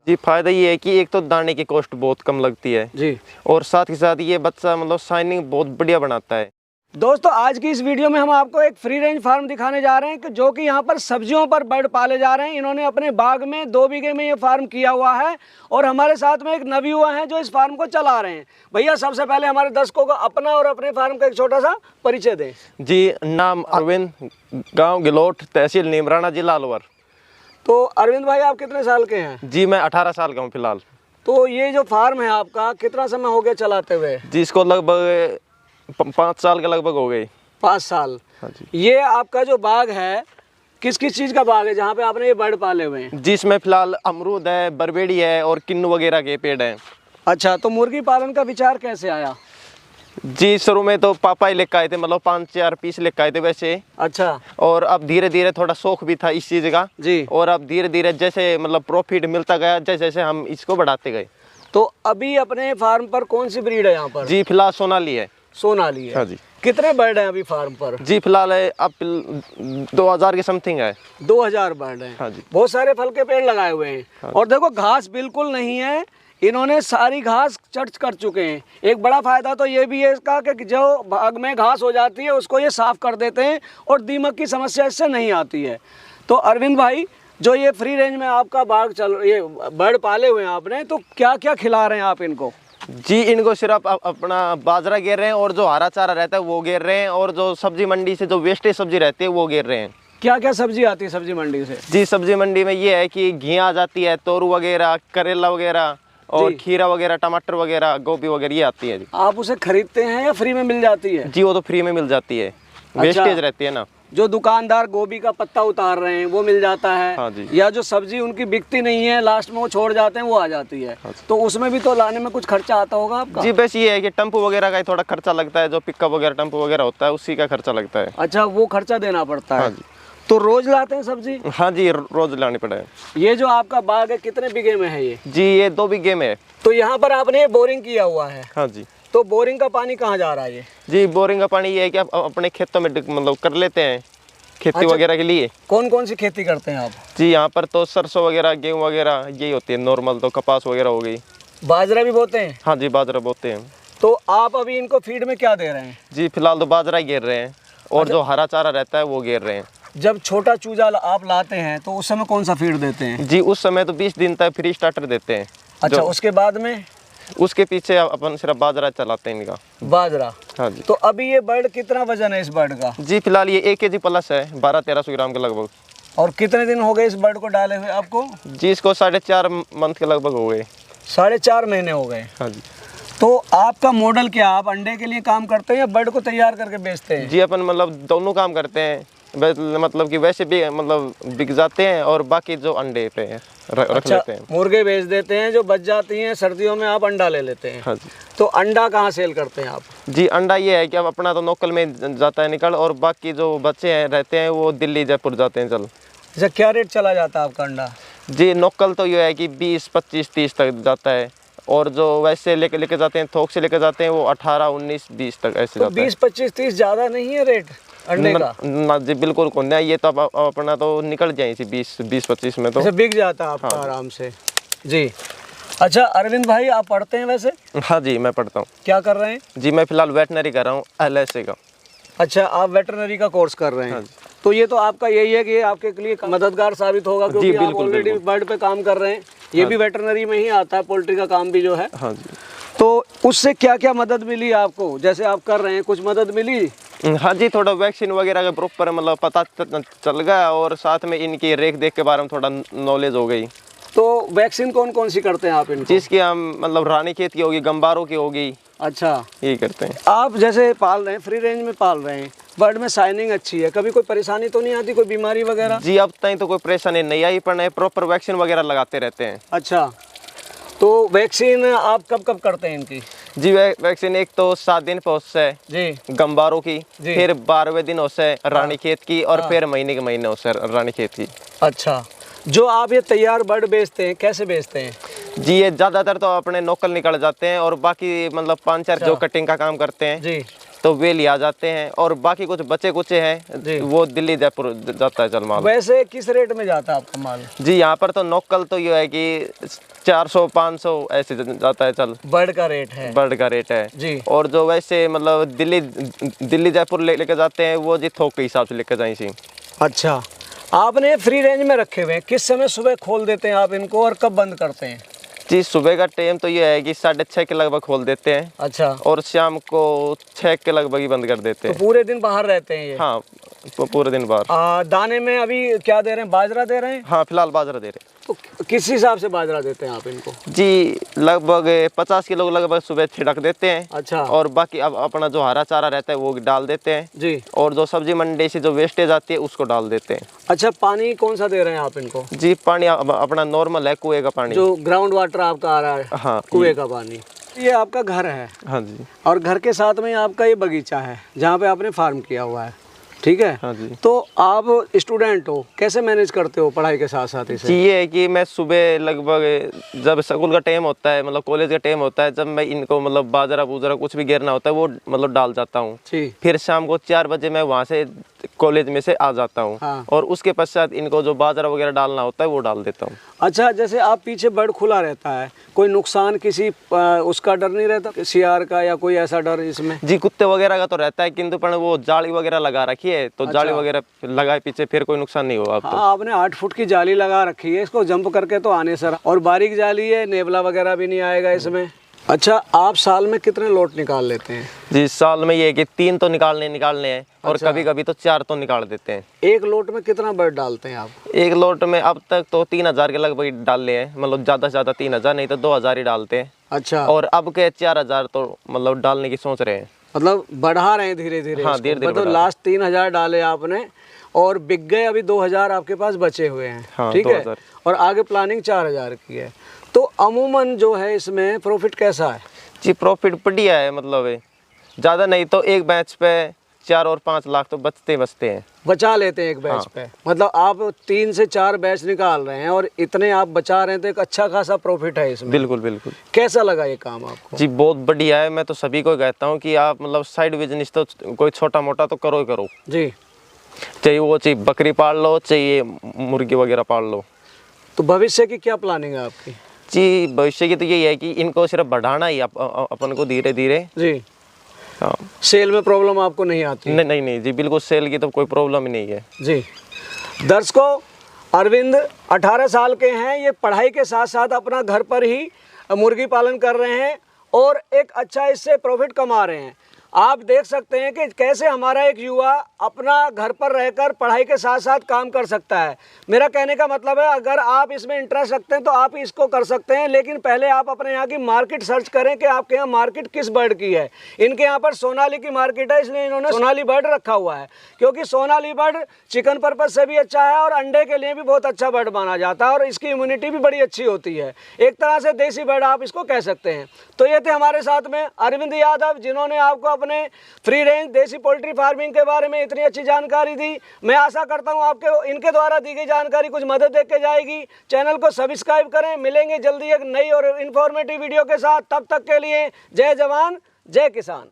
जी फायदा ये है कि एक तो दाने की कॉस्ट बहुत कम लगती है जी, और साथ ही साथ ये बच्चा मतलब शाइनिंग बहुत बढ़िया बनाता है। दोस्तों आज की इस वीडियो में हम आपको एक फ्री रेंज फार्म दिखाने जा रहे हैं कि जो कि यहाँ पर सब्जियों पर बर्ड पाले जा रहे हैं। इन्होंने अपने बाग में 2 बीघे में ये फार्म किया हुआ है और हमारे साथ में एक नवयुवा हैं जो इस फार्म को चला रहे हैं। भैया सबसे पहले हमारे दर्शकों को अपना और अपने फार्म का एक छोटा सा परिचय दें। जी नाम अरविंद, गाँव गिलोट, तहसील नीमराना, जिला अलवर। तो अरविंद भाई आप कितने साल के हैं? जी मैं 18 साल का हूँ फिलहाल। तो ये जो फार्म है आपका कितना समय हो गया चलाते हुए? जी इसको लगभग 5 साल के लगभग हो गई। 5 साल। हाँ जी। ये आपका जो बाग है किस किस चीज़ का बाग है जहाँ पे आपने ये बर्ड पाले हुए हैं? जी इसमें फिलहाल अमरूद है, बरबेड़ी है और किन्नू वगैरह के पेड़ हैं। अच्छा, तो मुर्गी पालन का विचार कैसे आया? जी शुरू में तो पापा ही लेकर आए थे, मतलब 5-4 पीस लेकर आए थे वैसे। अच्छा। और अब धीरे धीरे थोड़ा शौक भी था इस चीज़ का जी। और अब धीरे धीरे जैसे मतलब प्रॉफिट मिलता गया जैसे जैसे हम इसको बढ़ाते गए। तो अभी अपने फार्म पर कौन सी ब्रीड है यहाँ पर? जी फिलहाल सोनाली है। सोनाली है। हाँ जी। कितने बर्ड हैं अभी फार्म पर? जी फिलहाल है अब 2000 के समथिंग है। 2000 बर्ड हैं। हाँ जी। बहुत सारे फल के पेड़ लगाए हुए हैं। हाँ। और देखो घास बिल्कुल नहीं है, इन्होंने सारी घास चट कर चुके हैं। एक बड़ा फायदा तो ये भी है इसका कि जो बाग में घास हो जाती है उसको ये साफ कर देते हैं और दीमक की समस्या इससे नहीं आती है। तो अरविंद भाई जो ये फ्री रेंज में आपका बाग ये बर्ड पाले हुए हैं आपने, तो क्या क्या खिला रहे हैं आप इनको? जी इनको सिर्फ अपना बाजरा घेर रहे हैं और जो हरा चारा रहता है वो घेर रहे हैं और जो सब्जी मंडी से जो वेस्टेज सब्जी रहती है वो घेर रहे हैं। क्या क्या सब्जी आती है सब्जी मंडी से? जी सब्जी मंडी में ये है कि घी आ जाती है, तोरू वगैरह, करेला वगैरह और खीरा वगैरह, टमाटर वगैरह, गोभी वगैरह ये आती है। जी आप उसे खरीदते हैं या फ्री में मिल जाती है? जी वो तो फ्री में मिल जाती है। अच्छा। वेस्टेज रहती है ना। जो दुकानदार गोभी का पत्ता उतार रहे हैं वो मिल जाता है। हाँ जी। या जो सब्जी उनकी बिकती नहीं है लास्ट में वो छोड़ जाते हैं वो आ जाती है। हाँ। तो उसमें भी तो लाने में कुछ खर्चा आता होगा आपका? जी बस ये है कि टेम्पो वगैरह का ही थोड़ा खर्चा लगता है, जो पिकअप वगैरह टेम्पो वगैरह होता है उसी का खर्चा लगता है। अच्छा, वो खर्चा देना पड़ता है। हाँ जी। तो रोज लाते हैं सब्जी? हाँ जी रोज लानी पड़े। ये जो आपका बाग है कितने बीघे में है ये? जी ये 2 बीघे में है। तो यहाँ पर आपने ये बोरिंग किया हुआ है। हाँ जी। तो बोरिंग का पानी कहाँ जा रहा है ये? जी बोरिंग का पानी ये है कि आप अपने खेतों में मतलब कर लेते हैं खेती अच्छा। वगैरह के लिए। कौन कौन सी खेती करते हैं आप? जी यहाँ पर तो सरसों वगैरह, गेहूँ वगैरह यही होती है नॉर्मल, तो कपास वगैरह हो गई। बाजरा भी बोते हैं? हाँ जी बाजरा बोते हैं। तो आप अभी इनको फीड में क्या दे रहे हैं? जी फिलहाल तो बाजरा ही घेर रहे हैं और जो हरा चारा रहता है वो घेर रहे हैं। जब छोटा चूजा आप लाते हैं तो उस समय कौन सा फीड देते हैं? जी उस समय तो 20 दिन तक फ्री स्टार्टर देते हैं। अच्छा, उसके बाद में? उसके पीछे अपन सिर्फ बाजरा चलाते हैं इनका। बाजरा। हाँ जी। तो अभी ये बर्ड कितना वजन है इस बर्ड का? जी फिलहाल ये 1 kg प्लस है, 1200-1300 ग्राम के लगभग। और कितने दिन हो गए इस बर्ड को डाले हुए आपको? जी इसको 4.5 मंथ के लगभग हो गए। 4.5 महीने हो गए। हाँ जी। तो आपका मॉडल क्या, आप अंडे के लिए काम करते हैं या बर्ड को तैयार करके बेचते हैं? जी अपन मतलब दोनों काम करते हैं। मतलब कि वैसे भी मतलब बिक जाते हैं और बाकी जो अंडे पे रख लेते हैं। मुर्गे बेच देते हैं, जो बच जाती हैं सर्दियों में आप अंडा ले लेते हैं। हाँ जी। तो अंडा कहाँ सेल करते हैं आप? जी अंडा ये है कि अब अपना तो लोकल में जाता है निकल और बाकी जो बच्चे हैं रहते हैं वो दिल्ली जयपुर जाते हैं चल। अच्छा, क्या रेट चला जाता है आपका अंडा? जी लोकल तो ये है कि 20, 25, 30 तक जाता है और जो वैसे लेके जाते हैं, थोक से लेके जाते हैं वो 18, 19, 20 तक ऐसे तो जाता है। 20, 25, 30 ज़्यादा नहीं है रेट अंडे का? ना जी बिल्कुल को नहीं, ये तो अपना तो निकल जाए इसी 20-25 में तो। अच्छा, बिक जाता है आपका? हाँ। आराम से। जी। अच्छा अरविंद भाई आप पढ़ते हैं वैसे? हाँ जी मैं पढ़ता हूँ। क्या कर रहे हैं? जी मैं फिलहाल वेटनरी कर रहा हूँ LSA का। अच्छा, आप वेटरनरी का कोर्स कर रहे हैं। हाँ जी। तो ये तो आपका यही है कि ये आपके लिए मददगार साबित होगा क्योंकि आप बिल्कुल, ऑलरेडी बिल्कुल। बर्ड पे काम कर रहे हैं। ये भी वेटरनरी में ही आता है, पोल्ट्री का काम भी जो है। हाँ जी। तो उससे क्या क्या मदद मिली आपको, जैसे आप कर रहे हैं कुछ मदद मिली? हाँ जी थोड़ा वैक्सीन वगैरह का प्रॉपर मतलब पता चल गया और साथ में इनकी रेख देख के बारे में थोड़ा नॉलेज हो गई। तो वैक्सीन कौन कौन सी करते हैं आप इनको? जिसकी हम मतलब रानीखेत की होगी, गंबारों की होगी, अच्छा, यही करते हैं। आप जैसे पाल रहे हैं, फ्री रेंज में पाल रहे हैं, बर्ड में शाइनिंग अच्छी है, कभी कोई परेशानी तो नहीं आती, कोई बीमारी वगैरह? जी अब तक तो कोई परेशानी नहीं आई, पर प्रॉपर वैक्सीन वगैरह लगाते रहते हैं। अच्छा, तो वैक्सीन आप कब कब करते हैं इनकी? जी वैक्सीन एक तो 7 दिन पे होता है जी। गंबारों की, जी। फिर 12वें दिन होता है रानीखेत की और फिर महीने के महीने होता है रानीखेत की। अच्छा, जो आप ये तैयार बर्ड बेचते हैं कैसे बेचते हैं? जी ये ज़्यादातर तो अपने लोकल निकल जाते हैं और बाकी मतलब 5-4 जो कटिंग का काम करते हैं जी। तो वे ले आ जाते हैं, और बाकी कुछ बचे कुचे जी। हैं वो दिल्ली जयपुर जाता है चल माल। वैसे किस रेट में जाता है आपका माल? जी यहाँ पर तो नोकल तो ये है कि 400-500 ऐसे जाता है चल, बर्ड का रेट है। बर्ड का रेट है जी। और जो वैसे मतलब दिल्ली जयपुर लेके जाते हैं वो जी थोक के हिसाब से लेके जाए सी। अच्छा, आपने फ्री रेंज में रखे हुए हैं, किस समय सुबह खोल देते हैं आप इनको और कब बंद करते हैं? जी सुबह का टाइम तो ये है कि 6:30 के लगभग खोल देते हैं। अच्छा। और शाम को 6 के लगभग ही बंद कर देते तो हैं। पूरे दिन बाहर रहते हैं ये? हाँ पूरे दिन बाहर। दाने में अभी क्या दे रहे हैं, बाजरा दे रहे हैं? हाँ फिलहाल बाजरा दे रहे हैं। तो किस हिसाब से बाजरा देते हैं आप इनको? जी लगभग 50 किलो लगभग सुबह छिड़क देते हैं। अच्छा। और बाकी अब अपना जो हरा चारा रहता है वो डाल देते हैं जी। और जो सब्जी मंडी से जो वेस्टेज आती है उसको डाल देते हैं। अच्छा, पानी कौन सा दे रहे हैं आप इनको? जी पानी अपना नॉर्मल है, कुएं का पानी, जो ग्राउंड वाटर आपका आ रहा है? हाँ कुएं का पानी। ये आपका घर है? हाँ जी। और घर के साथ में आपका ये बगीचा है जहाँ पे आपने फार्म किया हुआ है, ठीक है? हाँ जी। तो आप स्टूडेंट हो, कैसे मैनेज करते हो पढ़ाई के साथ साथ इसे? जी ये है कि मैं सुबह लगभग जब स्कूल का टाइम होता है, मतलब कॉलेज का टाइम होता है, जब मैं इनको मतलब बाजरा बूजरा कुछ भी गिरना होता है वो मतलब डाल जाता हूँ। जी। फिर शाम को 4 बजे मैं वहाँ से कॉलेज में से आ जाता हूँ। हाँ। और उसके पश्चात इनको जो बाजरा वगैरह डालना होता है वो डाल देता हूँ। अच्छा, जैसे आप पीछे बर्ड खुला रहता है, कोई नुकसान किसी उसका डर नहीं रहता, सियार का या कोई ऐसा डर इसमें? जी कुत्ते वगैरह का तो रहता है, किंतु पर वो जाली वगैरह लगा रखी है तो जाली वगैरह लगाए पीछे, फिर कोई नुकसान नहीं होगा। अब तो हाँ, आपने 8 फुट की जाली लगा रखी है, इसको जंप करके तो आने सर, और बारीक जाली है, नेवला वगैरह भी नहीं आएगा इसमें। अच्छा, आप साल में कितने लोट निकाल लेते हैं? जी साल में ये है कि 3 तो निकालने हैं और अच्छा। कभी कभी तो 4 तो निकाल देते हैं। एक लोट में कितना बर्ड डालते हैं आप? एक लोट में अब तक तो 3000 के लगभग डाल लिए हैं, मतलब ज़्यादा से ज़्यादा 3000, नहीं तो 2000 ही डालते हैं। अच्छा। और अब के 4000 तो मतलब डालने की सोच रहे हैं। मतलब बढ़ा रहे हैं धीरे धीरे? हाँ धीरे धीरे मतलब लास्ट 3000 डाले आपने और बिक गए, अभी 2000 आपके पास बचे हुए हैं। हाँ, ठीक है। 2000। और आगे प्लानिंग 4000 की है। तो अमूमन जो है इसमें प्रॉफिट कैसा है? जी प्रॉफिट बढ़िया है, मतलब ज़्यादा नहीं तो एक बैच पे 4 और 5 लाख तो बचते हैं। बचा लेते हैं एक बैच पे? मतलब आप 3 से 4 बैच निकाल रहे हैं और इतने आप बचा रहे हैं, तो एक अच्छा खासा प्रॉफिट है इसमें। बिल्कुल बिल्कुल। कैसा लगा ये काम आपको? जी बहुत बढ़िया है। मैं तो सभी को कहता हूँ कि आप मतलब साइड बिजनेस तो कोई छोटा मोटा तो करो ही करो। जी। चाहिए वो चाहिए बकरी पाल लो, चाहिए मुर्गी वगैरह पाल लो। तो भविष्य की क्या प्लानिंग है आपकी? जी भविष्य की तो यही है कि इनको सिर्फ बढ़ाना ही अपन को धीरे धीरे। जी। हाँ। सेल में प्रॉब्लम आपको नहीं आती? नहीं जी बिल्कुल, सेल की तो कोई प्रॉब्लम ही नहीं है। जी। दर्शकों, अरविंद 18 साल के हैं, ये पढ़ाई के साथ साथ अपना घर पर ही मुर्गी पालन कर रहे हैं और एक अच्छा इससे प्रॉफिट कमा रहे हैं। आप देख सकते हैं कि कैसे हमारा एक युवा अपना घर पर रहकर पढ़ाई के साथ साथ काम कर सकता है। मेरा कहने का मतलब है, अगर आप इसमें इंटरेस्ट रखते हैं तो आप इसको कर सकते हैं, लेकिन पहले आप अपने यहाँ की मार्केट सर्च करें कि आपके यहाँ मार्केट किस बर्ड की है। इनके यहाँ पर सोनाली की मार्केट है, इसलिए इन्होंने सोनाली बर्ड रखा हुआ है, क्योंकि सोनाली बर्ड चिकन पर्पज से भी अच्छा है और अंडे के लिए भी बहुत अच्छा बर्ड माना जाता है और इसकी इम्यूनिटी भी बड़ी अच्छी होती है। एक तरह से देसी बर्ड आप इसको कह सकते हैं। तो ये थे हमारे साथ में अरविंद यादव, जिन्होंने आपको अपने फ्री रेंज देसी पोल्ट्री फार्मिंग के बारे में इतनी अच्छी जानकारी दी। मैं आशा करता हूं आपके इनके द्वारा दी गई जानकारी कुछ मदद दे के जाएगी। चैनल को सब्सक्राइब करें। मिलेंगे जल्दी एक नई और इन्फॉर्मेटिव वीडियो के साथ। तब तक के लिए जय जवान जय किसान।